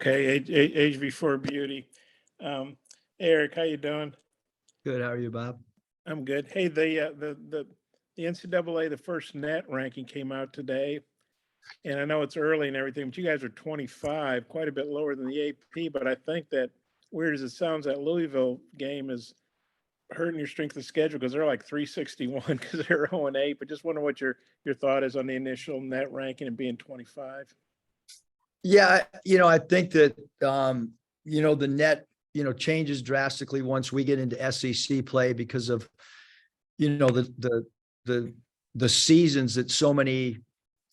Okay, age before beauty. Eric, how you doing? Good. How are you, Bob? I'm good. Hey, the NCAA, the first net ranking came out today, and I know it's early and everything, but you guys are 25, quite a bit lower than the AP. But I think that, weird as it sounds, that Louisville game is hurting your strength of schedule because they're like 361 because they're 0-8. But just wonder what your thought is on the initial net ranking and being 25. Yeah, I think that the net, changes drastically once we get into SEC play because of, the seasons that so many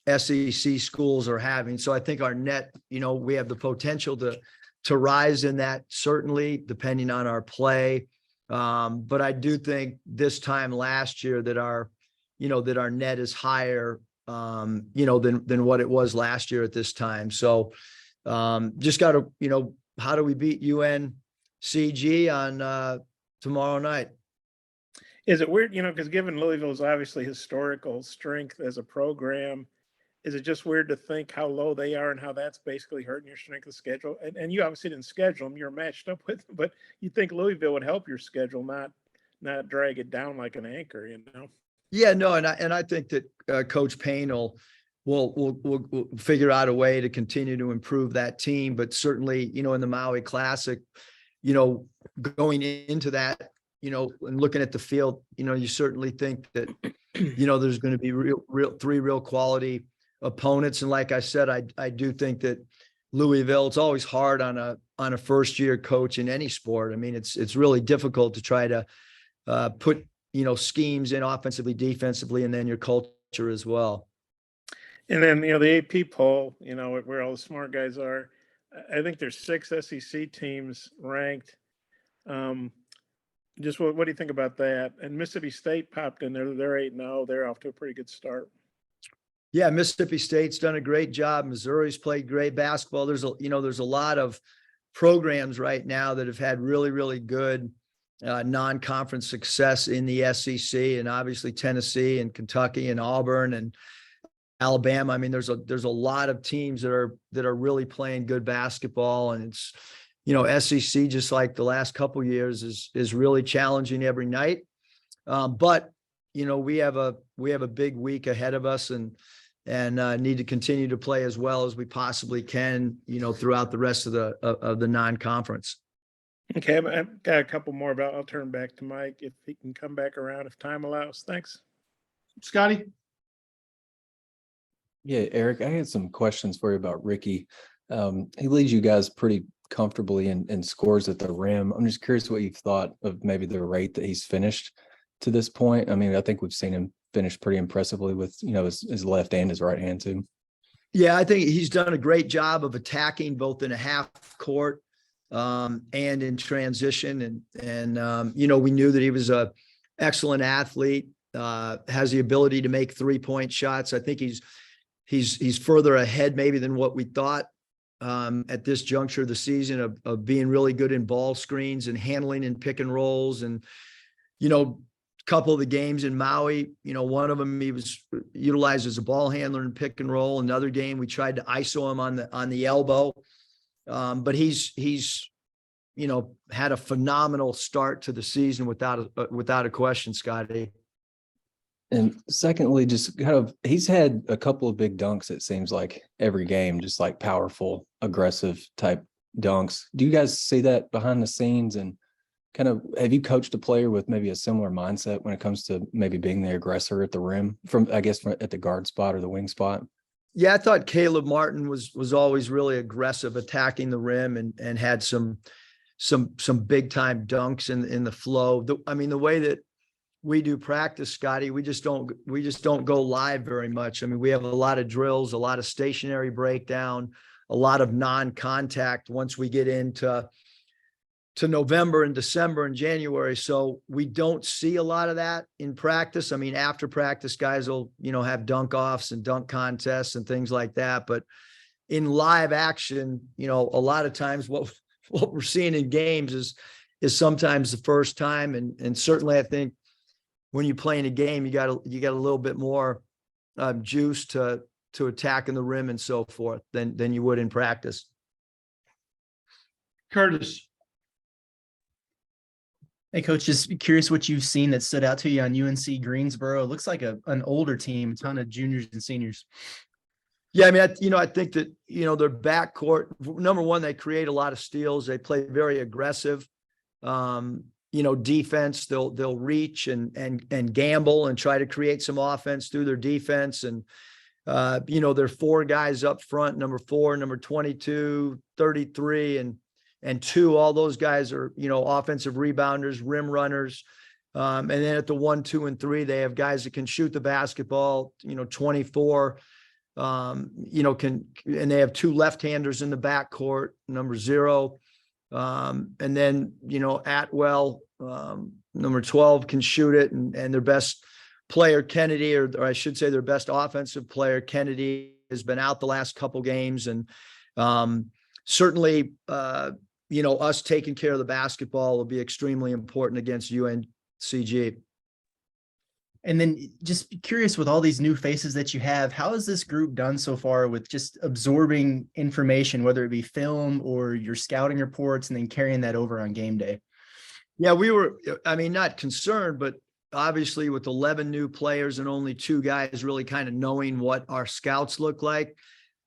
SEC schools are having. So I think our net, we have the potential to rise in that, certainly depending on our play. But I do think this time last year that our net is higher, than what it was last year at this time. So just got to, how do we beat UNCG on tomorrow night? Is it weird, because given Louisville's obviously historical strength as a program, is it just weird to think how low they are and how that's basically hurting your strength of schedule? And you obviously didn't schedule them; you're matched up with them, but you think Louisville would help your schedule, not drag it down like an anchor. Yeah, no, and I think that Coach Payne will figure out a way to continue to improve that team. But certainly, in the Maui Classic, going into that, and looking at the field, you certainly think that, there's going to be three real quality opponents. And like I said, I do think that Louisville, it's always hard on a first year coach in any sport. I mean, it's really difficult to try to put, schemes in offensively, defensively, and then your culture as well. And then the AP poll, where all the smart guys are. I think there's 6 SEC teams ranked. Just what do you think about that? And Mississippi State popped in there. They're 8-0. They're off to a pretty good start. Yeah, Mississippi State's done a great job. Missouri's played great basketball. There's a lot of programs right now that have had really, really good non-conference success in the SEC, and obviously Tennessee and Kentucky and Auburn and Alabama. I mean, there's a lot of teams that are really playing good basketball, and it's, SEC, just like the last couple of years, is really challenging every night. But we have a big week ahead of us, and need to continue to play as well as we possibly can, throughout the rest of the non-conference. Okay, I've got a couple more, but I'll turn back to Mike if he can come back around if time allows. Thanks. Scotty? Yeah, Eric, I had some questions for you about Ricky. He leads you guys pretty comfortably in scores at the rim. I'm just curious what you've thought of maybe the rate that he's finished to this point. I mean, I think we've seen him finish pretty impressively with, his left and his right hand too. Yeah, I think he's done a great job of attacking both in a half court and in transition. And we knew that he was a excellent athlete, has the ability to make 3-point shots. I think he's further ahead maybe than what we thought at this juncture of the season of being really good in ball screens and handling in pick and rolls. And, a couple of the games in Maui, one of them he was utilized as a ball handler in pick and roll. Another game we tried to ISO him on the elbow. But he's had a phenomenal start to the season without a question, Scotty. And secondly, just kind of, he's had a couple of big dunks, it seems like, every game, just like powerful, aggressive type dunks. Do you guys see that behind the scenes? And kind of, have you coached a player with maybe a similar mindset when it comes to maybe being the aggressor at the rim at the guard spot or the wing spot? Yeah, I thought Caleb Martin was always really aggressive, attacking the rim, and had some big time dunks in the flow. The way that we do practice, Scotty, we just don't go live very much. I mean, we have a lot of drills, a lot of stationary breakdown, a lot of non-contact once we get into November and December and January. So we don't see a lot of that in practice. I mean, after practice, guys will, have dunk offs and dunk contests and things like that. But in live action, a lot of times what we're seeing in games is sometimes the first time. And certainly I think when you play in a game, you got a little bit more juice to attacking the rim and so forth than you would in practice. Curtis. Hey, Coach, just curious what you've seen that stood out to you on UNC Greensboro. It looks like an older team, a ton of juniors and seniors. Yeah, I mean, I think that, their backcourt, number one, they create a lot of steals. They play very aggressive, defense. They'll reach and gamble and try to create some offense through their defense. And, there are four guys up front, number 4, number 22, 33, and 2. All those guys are, offensive rebounders, rim runners. And then at the 1, 2, and 3, they have guys that can shoot the basketball, 24, and they have 2 left-handers in the backcourt, number 0. And then, Atwell, number 12, can shoot it, and their best player, Kennedy, or I should say their best offensive player, Kennedy, has been out the last couple games. And certainly, us taking care of the basketball will be extremely important against UNCG. And then just curious, with all these new faces that you have, how has this group done so far with just absorbing information, whether it be film or your scouting reports, and then carrying that over on game day? Yeah, we were, not concerned, but obviously with 11 new players and only 2 guys really kind of knowing what our scouts look like,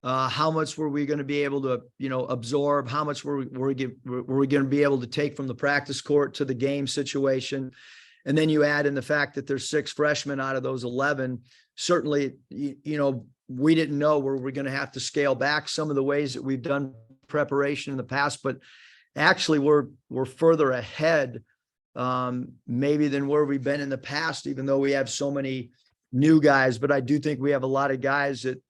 how much were we going to be able to, absorb? How much were we going to be able to take from the practice court to the game situation? And then you add in the fact that there's 6 freshmen out of those 11. Certainly, we didn't know where we're going to have to scale back some of the ways that we've done preparation in the past, but actually we're further ahead maybe than where we've been in the past, even though we have so many new guys. But I do think we have a lot of guys that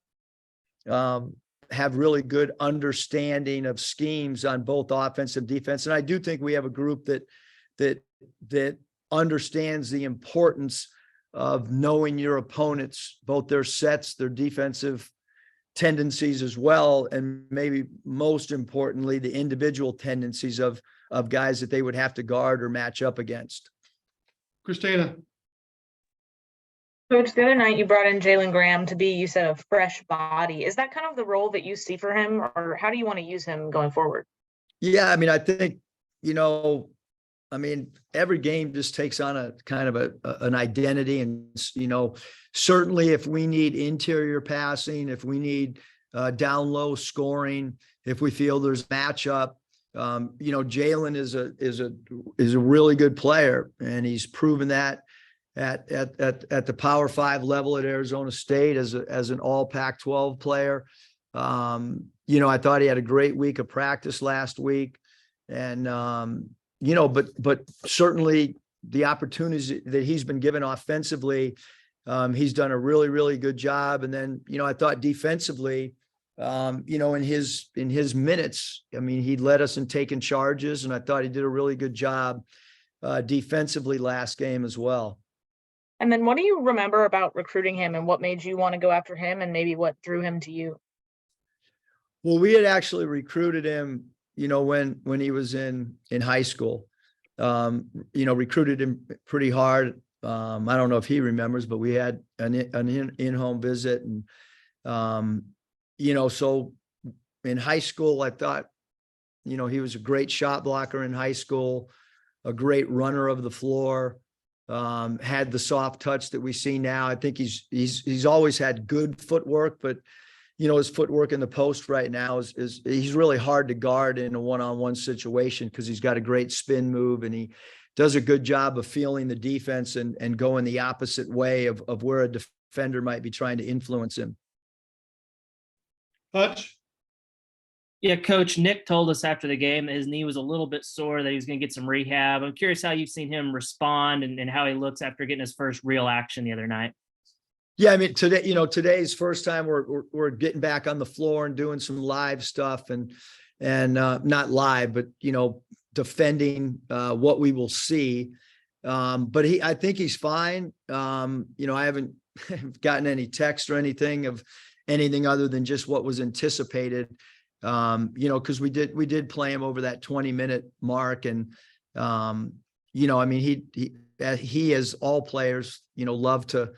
have really good understanding of schemes on both offense and defense. And I do think we have a group that understands the importance of knowing your opponents, both their sets, their defensive tendencies as well, and maybe most importantly, the individual tendencies of guys that they would have to guard or match up against. Christina. Coach, the other night you brought in Jalen Graham to be, you said, a fresh body. Is that kind of the role that you see for him, or how do you want to use him going forward? Yeah, I think, every game just takes on a kind of an identity, and, certainly if we need interior passing, if we need down low scoring, if we feel there's matchup, Jalen is a really good player, and he's proven that at the Power 5 level at Arizona State as an all Pac-12 player. I thought he had a great week of practice last week, and but certainly the opportunities that he's been given offensively, he's done a really, really good job. And then, I thought defensively, in his minutes, he led us in taking charges, and I thought he did a really good job defensively last game as well. And then what do you remember about recruiting him, and what made you want to go after him, and maybe what drew him to you? Well, we had actually recruited him, when he was in high school, recruited him pretty hard. I don't know if he remembers, but we had an in-home visit, and, so in high school, I thought, he was a great shot blocker in high school, a great runner of the floor, had the soft touch that we see now. I think he's always had good footwork, but his footwork in the post right now is he's really hard to guard in a one-on-one situation, because he's got a great spin move, and he does a good job of feeling the defense and going the opposite way of where a defender might be trying to influence him. Hutch. Yeah, Coach, Nick told us after the game that his knee was a little bit sore, that he was going to get some rehab. I'm curious how you've seen him respond and how he looks after getting his first real action the other night. Yeah, today, today's first time we're getting back on the floor and doing some live stuff, and not live, but defending what we will see. But I think he's fine. I haven't gotten any text or anything of anything other than just what was anticipated. Because we did play him over that 20-minute mark, and he as all players, love to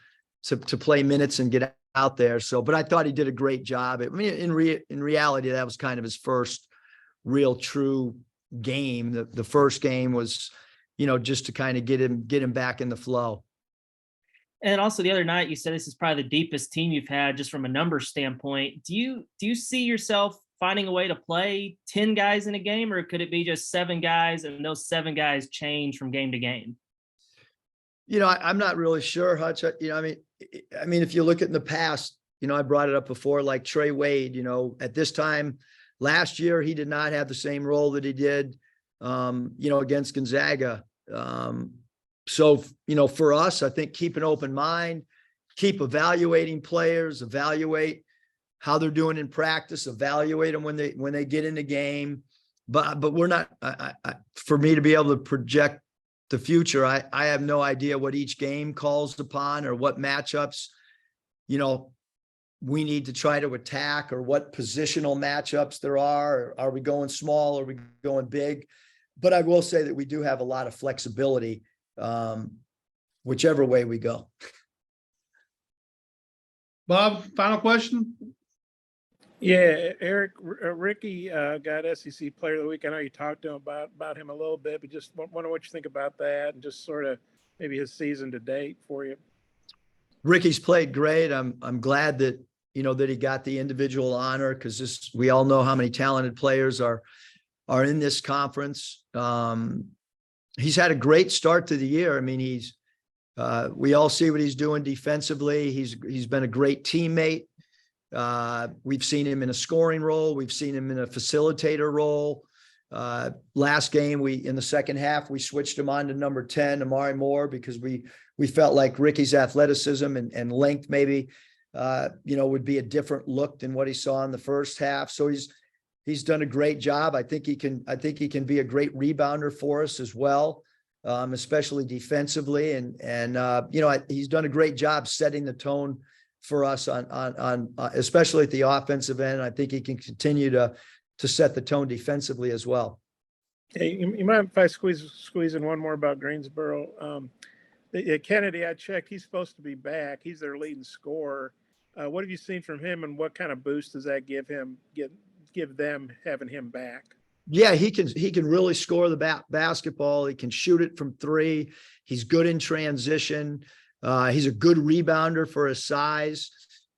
play minutes and get out there. So, but I thought he did a great job. In reality, that was kind of his first real true, game. The first game was, you know, just to kind of get him back in the flow. And also the other night, you said this is probably the deepest team you've had just from a numbers standpoint. Do you see yourself finding a way to play 10 guys in a game, or could it be just 7 guys and those 7 guys change from game to game? You know, I'm not really sure, Hutch. You know, I mean, if you look at in the past, you know, I brought it up before, like Trey Wade, you know, at this time last year, he did not have the same role that he did, you know, against Gonzaga. So, you know, for us, I think keep an open mind, keep evaluating players, evaluate how they're doing in practice, evaluate them when they get in the game. But we're not, for me to be able to project the future, I have no idea what each game calls upon or what matchups, you know, we need to try to attack, or what positional matchups there are. Are we going small? Are we going big? But I will say that we do have a lot of flexibility, whichever way we go. Bob, final question? Yeah, Eric, Ricky got SEC Player of the Week. I know you talked to him about him a little bit, but just wonder what you think about that and just sort of maybe his season to date for you. Ricky's played great. I'm glad that, you know, that he got the individual honor, because we all know how many talented players are in this conference. He's had a great start to the year. I mean, we all see what he's doing defensively. He's been a great teammate. We've seen him in a scoring role. We've seen him in a facilitator role. Last game, in the second half, we switched him on to number 10, Amari Moore, because we felt like Ricky's athleticism and length maybe, you know, would be a different look than what he saw in the first half. So he's done a great job. I think he can be a great rebounder for us as well, especially defensively. And you know, he's done a great job setting the tone for us on especially at the offensive end. I think he can continue to set the tone defensively as well. Hey, you mind if I squeeze in one more about Greensboro? Kennedy, I checked. He's supposed to be back. He's their leading scorer. What have you seen from him, and what kind of boost does that give them having him back? Yeah, he can really score the basketball. He can shoot it from 3. He's good in transition. He's a good rebounder for his size.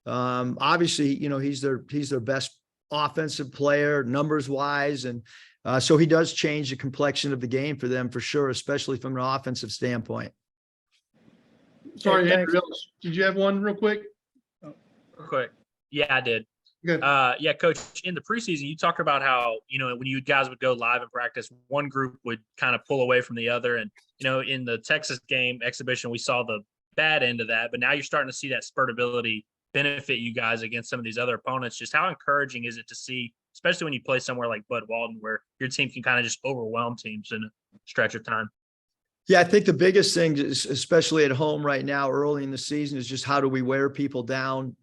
Obviously, you know, he's their best offensive player numbers wise. And so he does change the complexion of the game for them for sure, especially from an offensive standpoint. Sorry, Hey, Andrew, did you have one real quick? Quick. Yeah, I did. Good. Yeah, Coach, in the preseason, you talked about how, you know, when you guys would go live in practice, one group would kind of pull away from the other. And, you know, in the Texas game exhibition, we saw the bad end of that, but now you're starting to see that spurt ability benefit you guys against some of these other opponents. Just how encouraging is it to see, especially when you play somewhere like Bud Walton, where your team can kind of just overwhelm teams in a stretch of time? Yeah, I think the biggest thing is, especially at home right now, early in the season, is just how do we wear people down?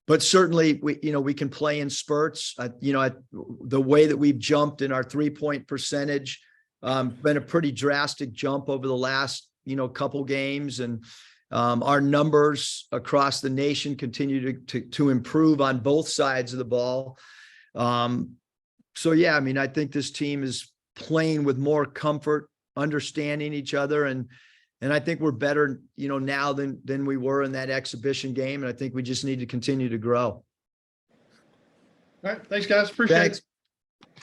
But certainly we can play in spurts. The way that we've jumped in our 3-point percentage, been a pretty drastic jump over the last, couple games, and our numbers across the nation continue to improve on both sides of the ball. So yeah, I mean, I think this team is playing with more comfort, understanding each other, and I think we're better, now than we were in that exhibition game. And I think we just need to continue to grow. All right. Thanks, guys. Appreciate it. Thanks.